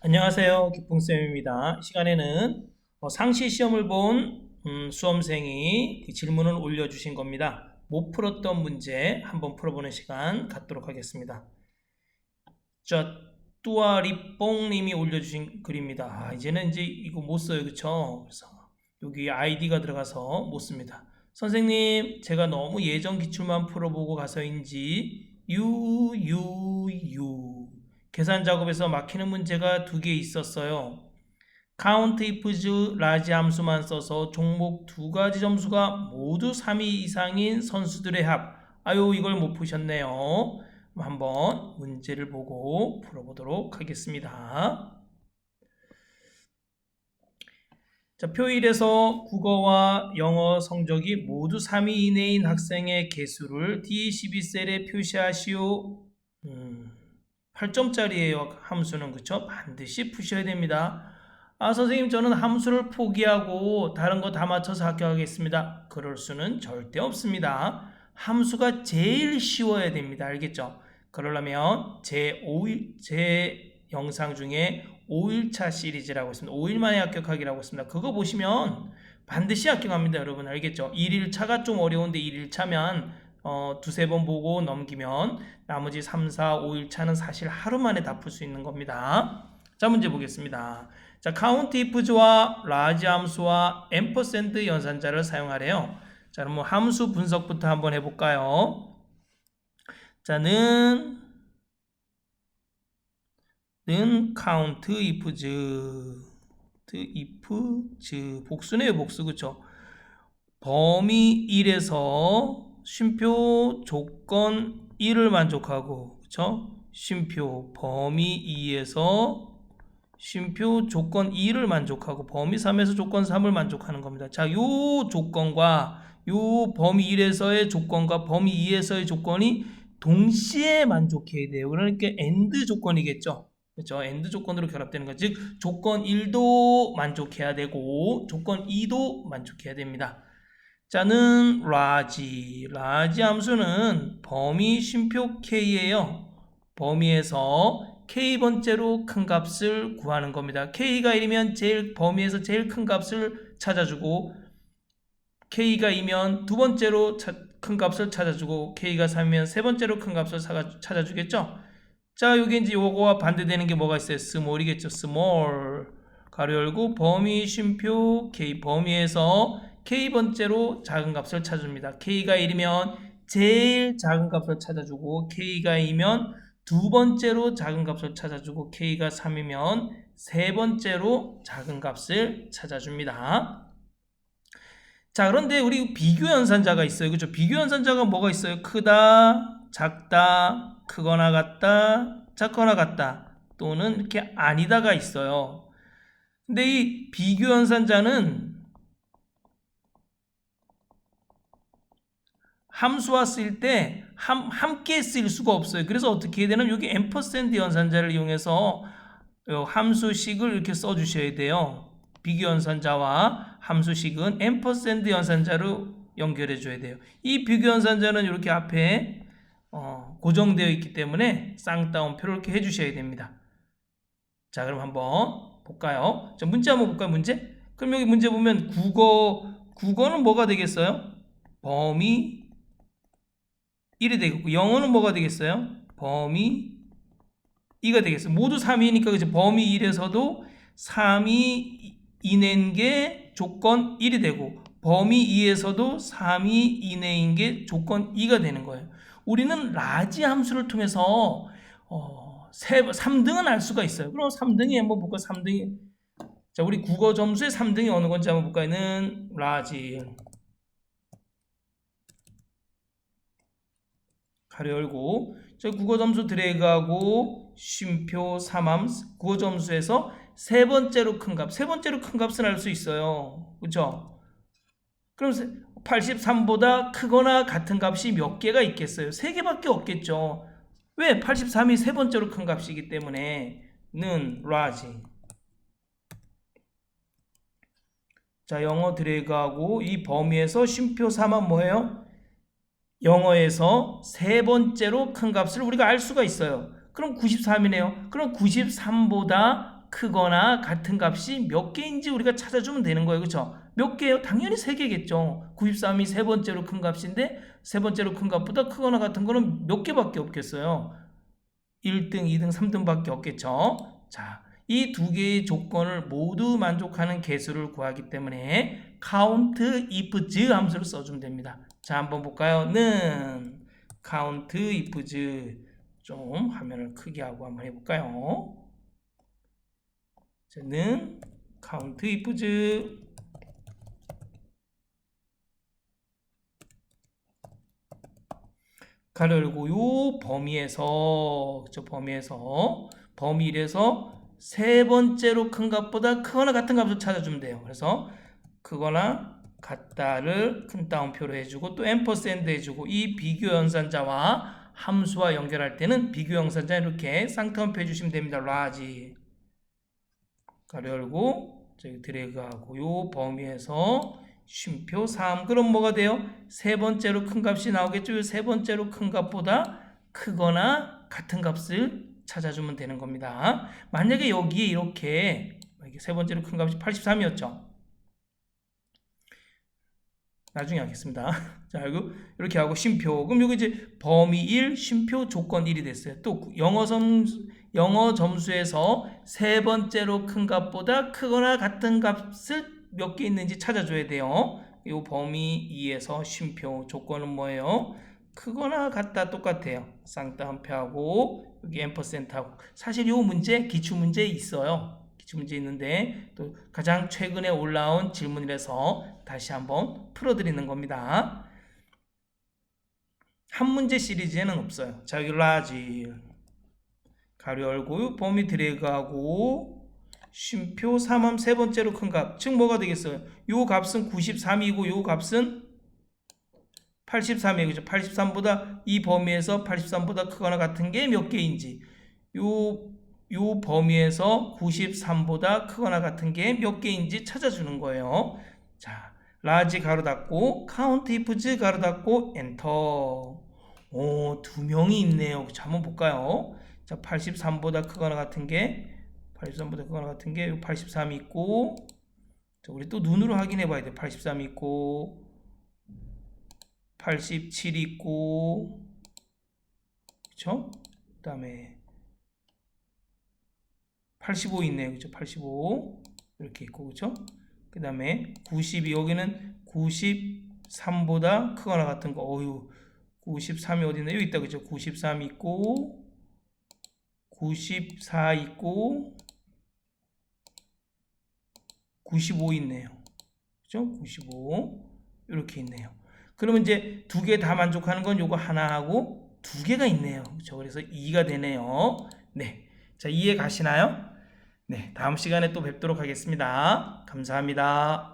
안녕하세요. 기풍쌤입니다. 이 시간에는 상시 시험을 본 수험생이 그 질문을 올려주신 겁니다. 못 풀었던 문제 한번 풀어보는 시간 갖도록 하겠습니다. 자, 뚜아리뽕님이 올려주신 글입니다. 이제는 이제 이거 못 써요. 그쵸? 그래서 여기 아이디가 들어가서 못 씁니다. 선생님, 제가 너무 예전 기출만 풀어보고 가서인지 계산 작업에서 막히는 문제가 두 개 있었어요. count if large 함수만 써서 종목 두 가지 점수가 모두 3위 이상인 선수들의 합. 아유, 이걸 못 푸셨네요. 한번 문제를 보고 풀어보도록 하겠습니다. 자, 표1에서 국어와 영어 성적이 모두 3위 이내인 학생의 개수를 D12셀에 표시하시오. 8점짜리예요. 함수는. 그쵸? 반드시 푸셔야 됩니다. 선생님, 저는 함수를 포기하고 다른 거 다 맞춰서 합격하겠습니다. 그럴 수는 절대 없습니다. 함수가 제일 쉬워야 됩니다. 알겠죠? 그러려면 제 영상 중에 5일차 시리즈라고 있습니다. 5일 만에 합격하기라고 있습니다. 그거 보시면 반드시 합격합니다. 여러분 알겠죠? 1일차가 좀 어려운데 1일차면 두세 번 보고 넘기면 나머지 3, 4, 5일차는 사실 하루 만에 다 풀 수 있는 겁니다. 자, 문제 보겠습니다. 자, count ifs와 large 함수와 ampersand 연산자를 사용하래요. 자, 그럼 함수 분석부터 한번 해볼까요? 자, 는 count ifs 복수네요. 복수. 그쵸? 범위 1에서 쉼표 조건 1을 만족하고, 그쵸? 쉼표 범위 2에서 쉼표 조건 2를 만족하고 범위 3에서 조건 3을 만족하는 겁니다. 자, 요 조건과 요 범위 1에서의 조건과 범위 2에서의 조건이 동시에 만족해야 돼요. 그러니까 AND 조건이겠죠. 그렇죠? AND 조건으로 결합되는 거. 즉 조건 1도 만족해야 되고 조건 2도 만족해야 됩니다. 자는 large 함수는 범위 쉼표 k예요. 범위에서 k번째로 큰 값을 구하는 겁니다. k가 1이면 범위에서 제일 큰 값을 찾아주고, k가 2면 두 번째로 큰 값을 찾아주고, k가 3이면 세 번째로 큰 값을 찾아주겠죠. 자, 여기 이제 요거와 반대되는 게 뭐가 있어요? small이겠죠. small 가로 열고 범위 쉼표 k, 범위에서 k번째로 작은 값을 찾아줍니다. k가 1이면 제일 작은 값을 찾아주고, k가 2면 두 번째로 작은 값을 찾아주고, k가 3이면 세 번째로 작은 값을 찾아줍니다. 자, 그런데 우리 비교 연산자가 있어요. 그죠? 비교 연산자가 뭐가 있어요? 크다, 작다, 크거나 같다, 작거나 같다, 또는 이렇게 아니다가 있어요. 근데 이 비교 연산자는 함수와 쓸 때 함께 쓸 수가 없어요. 그래서 어떻게 해야 되냐면 여기 앰퍼센드 연산자를 이용해서 함수식을 이렇게 써주셔야 돼요. 비교 연산자와 함수식은 앰퍼센드 연산자로 연결해 줘야 돼요. 이 비교 연산자는 이렇게 앞에 고정되어 있기 때문에 쌍따옴표를 이렇게 해주셔야 됩니다. 자, 그럼 한번 볼까요? 자, 문제 한번 볼까요? 문제? 그럼 여기 문제 보면 국어는 뭐가 되겠어요? 범위 1이 되겠고, 영어는 뭐가 되겠어요? 범위 2가 되겠어요. 모두 3이니까 그죠? 범위 1에서도 3이 이내인 게 조건 1이 되고, 범위 2에서도 3이 이내인 게 조건 2가 되는 거예요. 우리는 라지 함수를 통해서 3등은 알 수가 있어요. 그럼 3등이 한번 볼까요? 3등이. 자, 우리 국어 점수의 3등이 어느 건지 한번 볼까요? 는 라지. 가로 열고, 저희 국어 점수 드래그하고 쉼표 3함 국어 점수에서 세 번째로 큰 값, 세 번째로 큰 값은 알 수 있어요. 그렇죠? 그럼 83보다 크거나 같은 값이 몇 개가 있겠어요? 3개밖에 없겠죠. 왜? 83이 세 번째로 큰 값이기 때문에 는 large. 자, 영어 드래그하고 이 범위에서 쉼표 3함 뭐예요? 영어에서 세 번째로 큰 값을 우리가 알 수가 있어요. 그럼 93이네요. 그럼 93보다 크거나 같은 값이 몇 개인지 우리가 찾아주면 되는 거예요. 그렇죠? 몇 개예요? 당연히 3개겠죠. 93이 세 번째로 큰 값인데 세 번째로 큰 값보다 크거나 같은 거는 몇 개밖에 없겠어요. 1등, 2등, 3등밖에 없겠죠. 자, 이 두 개의 조건을 모두 만족하는 개수를 구하기 때문에 count ifs 함수를 써주면 됩니다. 자, 한번 볼까요? 는 count ifs 좀 화면을 크게 하고 한번 해볼까요? 자, 는 count ifs 가로 열고 요 범위에서 범위 1에서 세 번째로 큰 값보다 크거나 같은 값을 찾아주면 돼요. 그래서 크거나 같다를 큰 따옴표로 해주고 또 앰퍼센드 해주고 이 비교 연산자와 함수와 연결할 때는 비교 연산자 이렇게 쌍따옴표 해주시면 됩니다. 라지 가로 열고 저기 드래그하고 요 범위에서 쉼표 3 그럼 뭐가 돼요? 세 번째로 큰 값이 나오겠죠. 세 번째로 큰 값보다 크거나 같은 값을 찾아주면 되는 겁니다. 만약에 여기에 이렇게 세 번째로 큰 값이 83이었죠. 나중에 하겠습니다. 자, 이렇게 하고 쉼표. 그럼 여기 이제 범위 1, 쉼표 조건 1이 됐어요. 또 영어 점수에서 세 번째로 큰 값보다 크거나 같은 값을 몇 개 있는지 찾아줘야 돼요. 이 범위 2에서 쉼표 조건은 뭐예요? 크거나 같다 똑같아요. 쌍따옴표하고 여기 앰퍼센트하고 사실 이 문제 기출문제에 있어요. 기출문제 있는데 또 가장 최근에 올라온 질문이라서 다시 한번 풀어드리는 겁니다. 한 문제 시리즈에는 없어요. 자, 여기 라지 가로 열고 범위 드래그하고 쉼표 3함 세 번째로 큰 값. 즉 뭐가 되겠어요? 요 값은 93이고 요 값은 83이에요. 그죠? 83보다 이 범위에서 83보다 크거나 같은 게 몇 개인지 요 범위에서 93보다 크거나 같은 게 몇 개인지 찾아주는 거예요. 자, 라지 가로 닫고 카운트 ifs 가로 닫고 엔터. 오, 두 명이 있네요. 자, 한번 볼까요? 자, 83보다 크거나 같은 게 83보다 크거나 같은 게 83 있고 자, 우리 또 눈으로 확인해 봐야 돼. 83 있고 87 있고 그쵸? 그 다음에 85 있네요. 그쵸? 85 이렇게 있고 그쵸? 그 다음에 92 여기는 93보다 크거나 같은 거 어휴 93이 어디 있나요? 여기 있다 그죠? 93 있고 94 있고 95 있네요. 그죠? 95 이렇게 있네요. 그러면 이제 두 개 다 만족하는 건 요거 하나 하고 두 개가 있네요. 그렇죠? 그래서 2가 되네요. 네. 자, 이해 가시나요? 네. 다음 시간에 또 뵙도록 하겠습니다. 감사합니다.